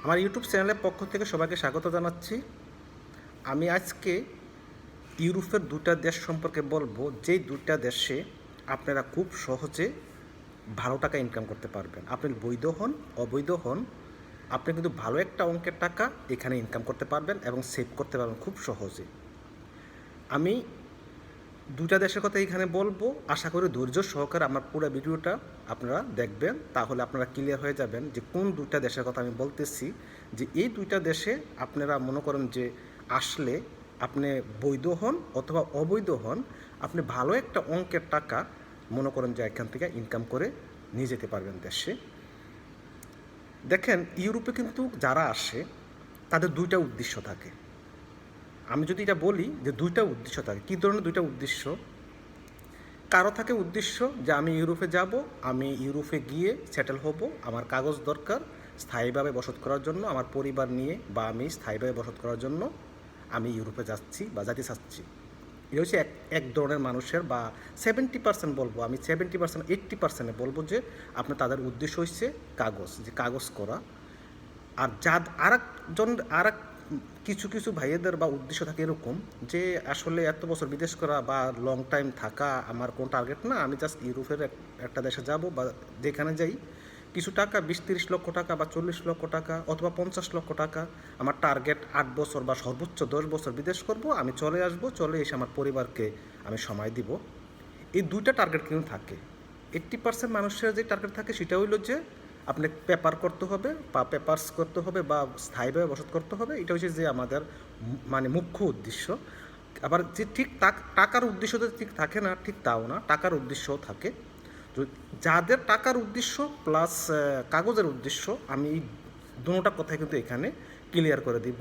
আমার ইউটিউব চ্যানেলের পক্ষ থেকে সবাইকে স্বাগত জানাচ্ছি। আমি আজকে ইউরোপের দুটা দেশ সম্পর্কে বলবো, যেই দুটা দেশে আপনারা খুব সহজে ভালো টাকা ইনকাম করতে পারবেন। আপনি বৈধ হন, অবৈধ হন, আপনি কিন্তু ভালো একটা অঙ্কের টাকা এখানে ইনকাম করতে পারবেন এবং সেভ করতে পারবেন খুব সহজে। আমি দুটা দেশের কথা এখানে বলবো। আশা করি ধৈর্য সহকারে আমার পুরো ভিডিওটা আপনারা দেখবেন, তাহলে আপনারা ক্লিয়ার হয়ে যাবেন যে কোন দুইটা দেশের কথা আমি বলতেছি। যে এই দুইটা দেশে আপনারা মনে করেন যে আসলে আপনি বৈধ হন অথবা অবৈধ হন, আপনি ভালো একটা অঙ্কের টাকা মনে করেন যে এখান থেকে ইনকাম করে নিয়ে যেতে পারবেন দেশে। দেখেন, ইউরোপে কিন্তু যারা আসে তাদের দুইটা উদ্দেশ্য থাকে। আমি যদি এটা বলি যে দুইটা উদ্দেশ্য থাকে, কী ধরনের দুইটা উদ্দেশ্য? কারো থাকে উদ্দেশ্য যে আমি ইউরোপে যাব, আমি ইউরোপে গিয়ে সেটেল হব, আমার কাগজ দরকার স্থায়ীভাবে বসত করার জন্য, আমার পরিবার নিয়ে বা আমি স্থায়ীভাবে বসত করার জন্য আমি ইউরোপে যাচ্ছি বা যেতে চাচ্ছি। এটা হচ্ছে এক এক ধরনের মানুষের, বা 70% বলবো আমি, 70% 80% বলবো যে আপনার তাদের উদ্দেশ্য হচ্ছে কাগজ, যে কাগজ করা। আর আর এক কিছু কিছু ভাইয়েদের বা উদ্দেশ্য থাকে এরকম যে আসলে এত বছর বিদেশ করা বা লং টাইম থাকা আমার কোনো টার্গেট না, আমি জাস্ট ইউরোপের একটা দেশে যাব বা যেখানে যাই কিছু টাকা 20-30 লক্ষ টাকা বা 40 লক্ষ টাকা অথবা 50 লক্ষ টাকা আমার টার্গেট, 8 বছর বা সর্বোচ্চ 10 বছর বিদেশ করব, আমি চলে আসব, চলে এসে আমার পরিবারকে আমি সময় দিব। এই দুইটা টার্গেট কিন্তু থাকে। 80% মানুষের যে টার্গেট থাকে সেটা হইলো যে আপনি পেপার করতে হবে বা পেপারস করতে হবে বা স্থায়ীভাবে বসত করতে হবে। এটা হচ্ছে যে আমাদের মানে মুখ্য উদ্দেশ্য। আবার যে ঠিক টাকার উদ্দেশ্য তো ঠিক থাকে না, ঠিক তাও না, টাকার উদ্দেশ্যও থাকে। তো যাদের টাকার উদ্দেশ্য প্লাস কাগজের উদ্দেশ্য, আমি এই দুটোটা কথাই কিন্তু এখানে ক্লিয়ার করে দিব।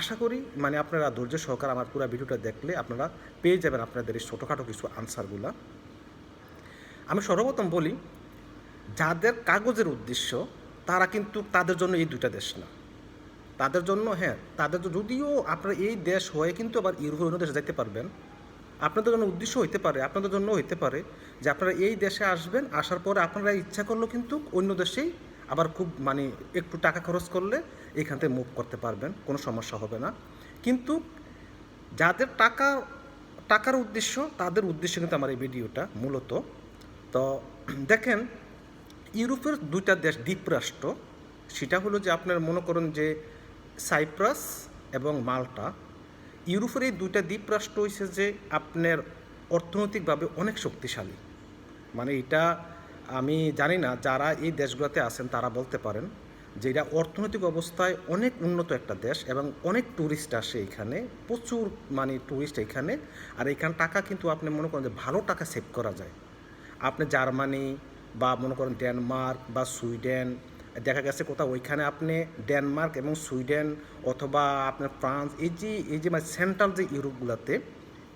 আশা করি মানে আপনারা ধৈর্য সহকারে আমার পুরো ভিডিওটা দেখলে আপনারা পেয়ে যাবেন আপনাদের এই ছোটোখাটো কিছু আনসারগুলা। আমি সর্বপ্রথম বলি, যাদের কাগজের উদ্দেশ্য তারা কিন্তু তাদের জন্য এই দুইটা দেশ না। তাদের জন্য হ্যাঁ, তাদের যদিও আপনার এই দেশ হয়ে কিন্তু আবার ইউরোপের অন্য দেশে যেতে পারবেন। আপনাদের জন্য উদ্দেশ্য হইতে পারে, আপনাদের জন্য হইতে পারে যে আপনারা এই দেশে আসবেন, আসার পরে আপনারা ইচ্ছা করলেও কিন্তু অন্য দেশেই আবার খুব মানে একটু টাকা খরচ করলে এখান থেকে মুভ করতে পারবেন, কোনো সমস্যা হবে না। কিন্তু যাদের টাকার উদ্দেশ্য, তাদের উদ্দেশ্য কিন্তু আমার এই ভিডিওটা মূলত। তো দেখেন, ইউরোপের দুইটা দেশ দ্বীপরাষ্ট্র, সেটা হলো যে আপনার মনে করেন যে সাইপ্রাস এবং মাল্টা। ইউরোপের এই দুইটা দ্বীপরাষ্ট্র হয়েছে যে আপনার অর্থনৈতিকভাবে অনেক শক্তিশালী। মানে এটা আমি জানি না, যারা এই দেশগুলোতে আছেন তারা বলতে পারেন যে এটা অর্থনৈতিক অবস্থায় অনেক উন্নত একটা দেশ এবং অনেক ট্যুরিস্ট আসে এখানে, প্রচুর মানে ট্যুরিস্ট এখানে। আর এখানে টাকা কিন্তু আপনি মনে করেন যে ভালো টাকা সেভ করা যায়। আপনি জার্মানি বা মনে করেন ডেনমার্ক বা সুইডেন, দেখা গেছে কোথাও ওইখানে আপনি ডেনমার্ক এবং সুইডেন অথবা আপনার ফ্রান্স, এই যে মানে সেন্ট্রাল যে ইউরোপগুলোতে,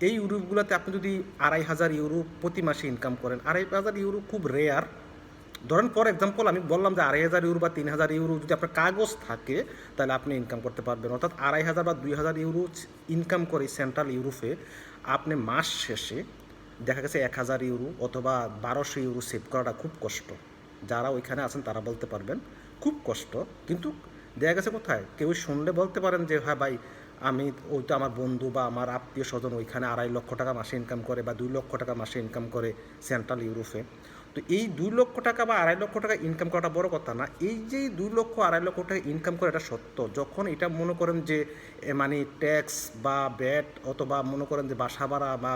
এই ইউরোপগুলোতে আপনি যদি 2,500 ইউরো প্রতি মাসে ইনকাম করেন, 2,500 ইউরো খুব রেয়ার। ধরেন ফর এক্সাম্পল আমি বললাম যে 2,500 ইউরো বা 3,000 ইউরো যদি আপনার কাগজ থাকে তাহলে আপনি ইনকাম করতে পারবেন। অর্থাৎ 2,500 বা 2,000 ইউরো ইনকাম করে সেন্ট্রাল ইউরোপে আপনি মাস শেষে দেখা গেছে 1,000 ইউরো অথবা 1,200 ইউরো সেভ করাটা খুব কষ্ট। যারা ওইখানে আছেন তারা বলতে পারবেন খুব কষ্ট। কিন্তু দেখা গেছে কোথায় কেউ শুনলে বলতে পারেন যে হ্যাঁ ভাই, আমি ওইটা আমার বন্ধু বা আমার আত্মীয় স্বজন ওইখানে 2,50,000 টাকা মাসে ইনকাম করে বা 2,00,000 টাকা মাসে ইনকাম করে সেন্ট্রাল ইউরোপে। তো এই 2,00,000 টাকা বা 2,50,000 টাকা ইনকাম করাটা বড় কথা না। এই যে 2,00,000 2,50,000 টাকা ইনকাম করে, এটা সত্য। যখন এটা মনে করেন যে মানে ট্যাক্স বা ব্যাট অথবা মনে করেন যে বাসা ভাড়া বা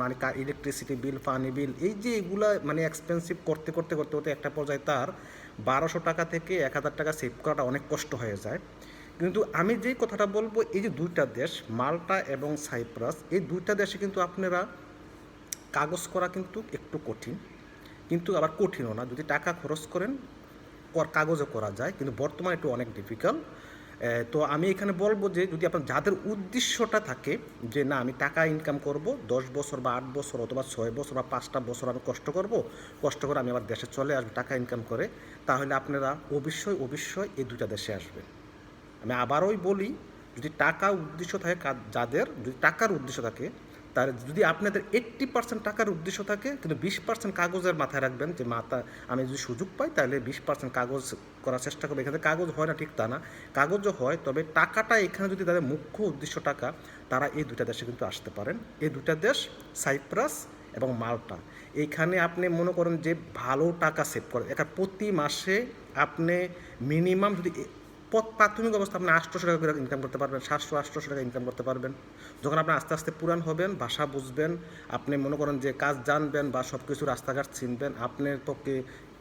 মানে ইলেকট্রিসিটি বিল, পানি বিল, এই যে এগুলা মানে এক্সপেন্সিভ করতে করতে করতে করতে একটা পর্যায়ে তার 1,200 টাকা থেকে 1,000 টাকা সেভ করাটা অনেক কষ্ট হয়ে যায়। কিন্তু আমি যেই কথাটা বলবো, এই যে দুইটা দেশ মাল্টা এবং সাইপ্রাস, এই দুইটা দেশে কিন্তু আপনারা কাগজ করা কিন্তু একটু কঠিন, কিন্তু আবার কঠিনও না। যদি টাকা খরচ করেন কাগজে করা যায়, কিন্তু বর্তমানে একটু অনেক ডিফিকাল্ট। তো আমি এখানে বলবো যে যদি আপনার যাদের উদ্দেশ্যটা থাকে যে না আমি টাকা ইনকাম করব 10 বছর বা 8 বছর অথবা 6 বছর বা 5টা বছর আমি কষ্ট করব, কষ্ট করে আমি আবার দেশে চলে আসবো টাকা ইনকাম করে, তাহলে আপনারা অবশ্যই অবশ্যই এই দুইটা দেশে আসবেন। আমি আবারই বলি, যদি টাকা উদ্দেশ্য থাকে, যাদের যদি টাকার উদ্দেশ্য থাকে তার যদি আপনাদের 80% টাকার উদ্দেশ্য থাকে, কিন্তু 20% কাগজের মাথায় রাখবেন যে আমি যদি সুযোগ পাই তাহলে 20% কাগজ করার চেষ্টা করবো। এখানে কাগজ হয় না ঠিক তা না, কাগজও হয়, তবে টাকাটা এখানে যদি তাদের মুখ্য উদ্দেশ্য টাকা, তারা এই দুটা দেশে কিন্তু আসতে পারেন। এই দুটা দেশ সাইপ্রাস এবং মাল্টা। এইখানে আপনি মনে করেন যে ভালো টাকা সেভ করেন, এখানে প্রতি মাসে আপনি মিনিমাম যদি প্রাথমিক অবস্থা আপনি 800 টাকা করে ইনকাম করতে পারবেন, 700-800 টাকা ইনকাম করতে পারবেন। যখন আপনি আস্তে আস্তে পুরান হবেন, ভাষা বুঝবেন, আপনি মনে করেন যে কাজ জানবেন বা সব কিছু রাস্তাঘাট চিনবেন, আপনার পক্ষে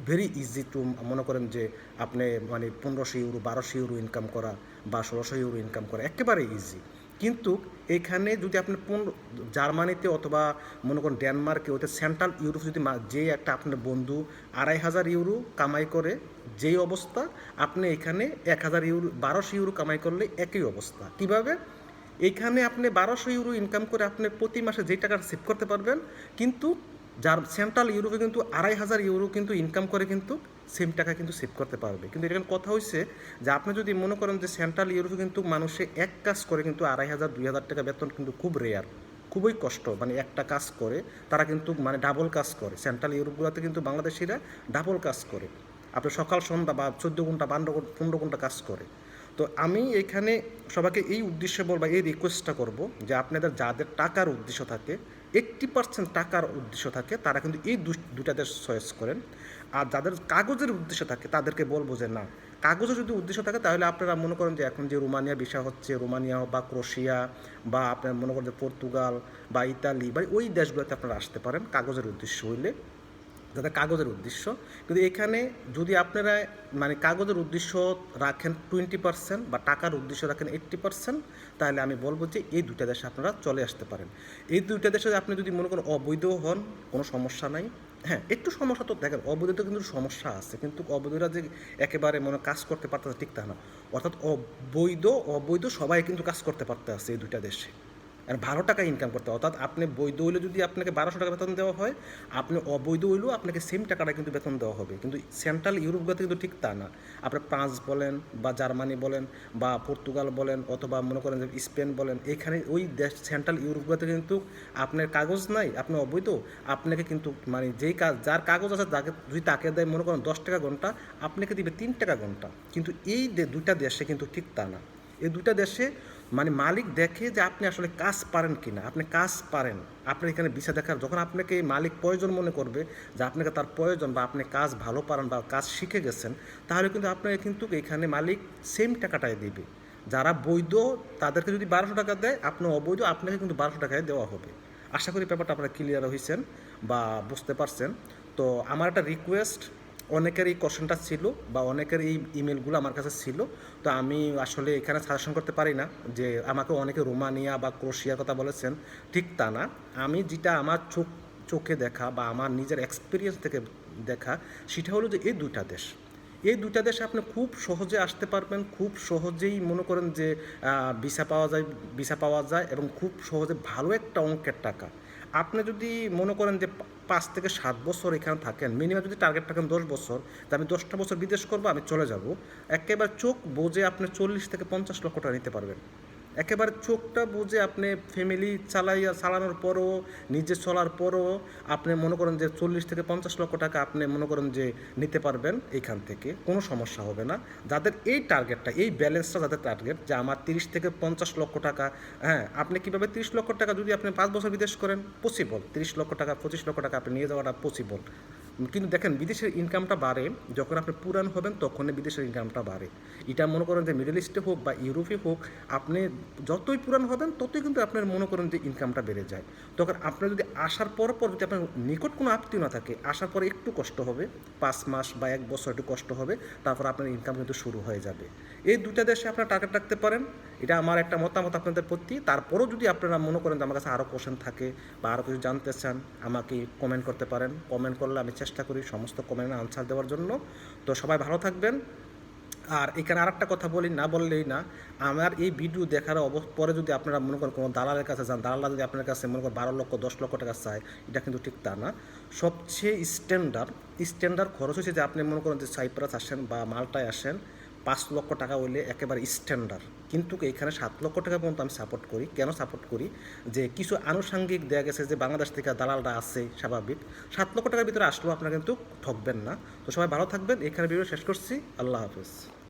ভেরি ইজি টু মনে করেন যে আপনি মানে 1500 ইউরো 1200 ইউরো ইনকাম করা বা 1600 ইউরো ইনকাম করা একেবারে ইজি। কিন্তু এখানে যদি আপনি জার্মানিতে অথবা মনে করেন ডেনমার্কে ওতে সেন্ট্রাল ইউরোপ যদি যে একটা আপনার বন্ধু 2500 ইউরো কামাই করে যেই অবস্থা, আপনি এখানে 1000 ইউরো 1200 ইউরো কামাই করলে একই অবস্থা। কিভাবে? এইখানে আপনি 1200 ইউরো ইনকাম করে আপনি প্রতি মাসে যেই টাকাটা সেভ করতে পারবেন, কিন্তু যার সেন্ট্রাল ইউরোপে কিন্তু 2500 ইউরো কিন্তু ইনকাম করে কিন্তু সেম টাকা কিন্তু সেভ করতে পারবে। কিন্তু এখানে কথা হচ্ছে যে আপনি যদি মনে করেন যে সেন্ট্রাল ইউরোপে কিন্তু মানুষে এক কাজ করে কিন্তু 2500-2000 টাকা বেতন কিন্তু খুব রেয়ার, খুবই কষ্ট, মানে একটা কাজ করে তারা কিন্তু মানে ডাবল কাজ করে। সেন্ট্রাল ইউরোপগুলোতে কিন্তু বাংলাদেশিরা ডাবল কাজ করে, আপনি সকাল সন্ধ্যা বা 14 ঘন্টা 15 ঘন্টা কাজ করে। তো আমি এখানে সবাইকে এই উদ্দেশ্যে বলবো, এই রিকোয়েস্টটা করব যে আপনাদের যাদের টাকার উদ্দেশ্য থাকে, 80% টাকার উদ্দেশ্য থাকে, তারা কিন্তু এই দুটা দেশ চয়েস করেন। আর যাদের কাগজের উদ্দেশ্য থাকে তাদেরকে বলবো যে না, কাগজের যদি উদ্দেশ্য থাকে তাহলে আপনারা মনে করেন যে এখন যে রোমানিয়া ভিসা হচ্ছে, রোমানিয়া বা ক্রোয়েশিয়া বা আপনার মনে করেন যে পর্তুগাল বা ইতালি বা ওই দেশগুলোতে আপনারা আসতে পারেন কাগজের উদ্দেশ্য হইলে, যাদের কাগজের উদ্দেশ্য। কিন্তু এখানে যদি আপনারা মানে কাগজের উদ্দেশ্য রাখেন 20% বা টাকার উদ্দেশ্য রাখেন 80%, তাহলে আমি বলবো যে এই দুইটা দেশে আপনারা চলে আসতে পারেন। এই দুইটা দেশে আপনি যদি মনে করেন অবৈধ হন, কোনো সমস্যা নাই। হ্যাঁ, একটু সমস্যা তো দেখেন, অবৈধতে কিন্তু সমস্যা আছে, কিন্তু অবৈধরা যে একেবারে মনে কাজ করতে পারতেছে ঠিক তা না। অর্থাৎ অবৈধ সবাই কিন্তু কাজ করতে পারতে আছে এই দুইটা দেশে, আর 12 টাকা ইনকাম করতে। অর্থাৎ আপনি বৈধ হইলে যদি আপনাকে 1200 টাকা বেতন দেওয়া হয়, আপনি অবৈধ হইলেও আপনাকে সেম টাকাটা কিন্তু বেতন দেওয়া হবে। কিন্তু সেন্ট্রাল ইউরোপগুলোতে কিন্তু ঠিক তা না। আপনি ফ্রান্স বলেন বা জার্মানি বলেন বা পর্তুগাল বলেন অথবা মনে করেন যে স্পেন বলেন, এখানে ওই দেশ সেন্ট্রাল ইউরোপগুলোতে কিন্তু আপনার কাগজ নাই, আপনি অবৈধ, আপনাকে কিন্তু মানে যেই কাজ যার কাগজ আছে তাকে যদি তাকে দেয় মনে করেন 10 টাকা ঘন্টা, আপনাকে দিবে 3 টাকা ঘন্টা। কিন্তু এই দুইটা দেশে কিন্তু ঠিক তা না। এই দুইটা দেশে মানে মালিক দেখে যে আপনি আসলে কাজ পারেন কি না, আপনি কাজ পারেন, আপনার এখানে ভিসা দেখার যখন আপনাকে মালিক প্রয়োজন মনে করবে যে আপনাকে তার প্রয়োজন বা আপনি কাজ ভালো পারেন বা কাজ শিখে গেছেন, তাহলে কিন্তু আপনাকে কিন্তু এখানে মালিক সেম টাকাটাই দেবে। যারা বৈধ তাদেরকে যদি 1200 টাকা দেয়, আপনি অবৈধ আপনাকে কিন্তু 1200 টাকায় দেওয়া হবে। আশা করি ব্যাপারটা আপনারা ক্লিয়ার হয়েছেন বা বুঝতে পারছেন। তো আমার একটা রিকোয়েস্ট, অনেকের এই কোশ্চেনটা ছিল বা অনেকের এই ইমেলগুলো আমার কাছে ছিল, তো আমি আসলে এখানে সাজেশন করতে পারি না যে আমাকে অনেকে রোমানিয়া বা ক্রোয়েশিয়ার কথা বলেছেন, ঠিক তা না। আমি যেটা আমার চোখে দেখা বা আমার নিজের এক্সপিরিয়েন্স থেকে দেখা, সেটা হলো যে এই দুইটা দেশে আপনি খুব সহজে আসতে পারবেন, খুব সহজেই মনে করেন যে ভিসা পাওয়া যায় এবং খুব সহজে ভালো একটা অঙ্কের টাকা। আপনি যদি মনে করেন যে 5 থেকে 7 বছর এখানে থাকেন, মিনিমাম যদি টার্গেট থাকেন 10 বছর, তা আমি 10টা বছর বিদেশ করবো, আমি চলে যাব, একেবারে চোখ বুঝে আপনি 40 থেকে 50 লক্ষ টাকা নিতে পারবেন। একেবারে চোখটা বুঝে আপনি ফ্যামিলি চালানোর পরও, নিজে চলার পরও আপনি মনে করেন যে 40 থেকে 50 লক্ষ টাকা আপনি মনে করেন যে নিতে পারবেন এইখান থেকে, কোনো সমস্যা হবে না। যাদের এই টার্গেটটা, এই ব্যালেন্সটা যাদের টার্গেট যে আমার 30 থেকে 50 লক্ষ টাকা, হ্যাঁ, আপনি কীভাবে 30 লক্ষ টাকা যদি আপনি 5 বছর বিদেশ করেন, পসিবল। 30 লক্ষ টাকা 25 লক্ষ টাকা আপনি নিয়ে যাওয়াটা পসিবল। কিন্তু দেখেন বিদেশের ইনকামটা বাড়ে যখন আপনি পুরান হবেন, তখনই বিদেশের ইনকামটা বাড়ে। এটা মনে করেন যে মিডল ইস্টে হোক বা ইউরোপে হোক, আপনি যতই পুরান হবেন ততই কিন্তু আপনার মনে করেন যে ইনকামটা বেড়ে যায়। তখন আপনার যদি আসার পর যদি আপনার নিকট কোনো আত্মীয় না থাকে, আসার পরে একটু কষ্ট হবে, 5 মাস বা 1 বছর একটু কষ্ট হবে, তারপর আপনার ইনকাম কিন্তু শুরু হয়ে যাবে। এই দুইটা দেশে আপনার টার্গেট রাখতে পারেন, এটা আমার একটা মতামত আপনাদের প্রতি। তারপরেও যদি আপনারা মনে করেন যে আমার কাছে আরও কোশ্চেন থাকে বা আরও কিছু জানতে চান, আমাকে কমেন্ট করতে পারেন। কমেন্ট করলে আমি চেষ্টা করি সমস্ত কমেন্টের আনসার দেওয়ার জন্য। তো সবাই ভালো থাকবেন। আর এখানে আরেকটা কথা বলি, না বললেই না, আমার এই ভিডিও দেখার পরে যদি আপনারা মনে করেন কোনো দালালের কাছে যান, দালালরা যদি আপনার কাছে মনে করেন 12 লক্ষ 10 লক্ষ টাকা চায়, এটা কিন্তু ঠিক তা না। সবচেয়ে স্ট্যান্ডার্ড খরচ হচ্ছে যে আপনি মনে করেন যে সাইপ্রাস আসেন বা মাল্টায় আসেন, 5 লক্ষ টাকা হইলে একেবারে স্ট্যান্ডার্ড, কিন্তু এখানে 7 লক্ষ টাকা পর্যন্ত আমি সাপোর্ট করি। কেন সাপোর্ট করি? যে কিছু আনুষঙ্গিক দেওয়া গেছে যে বাংলাদেশ থেকে দালালরা আছে, স্বাভাবিক 7 লক্ষ টাকার ভিতরে আসলেও আপনারা কিন্তু ঠকবেন না। তো সবাই ভালো থাকবেন, এখানে ভিডিও শেষ করছি। আল্লাহ হাফেজ।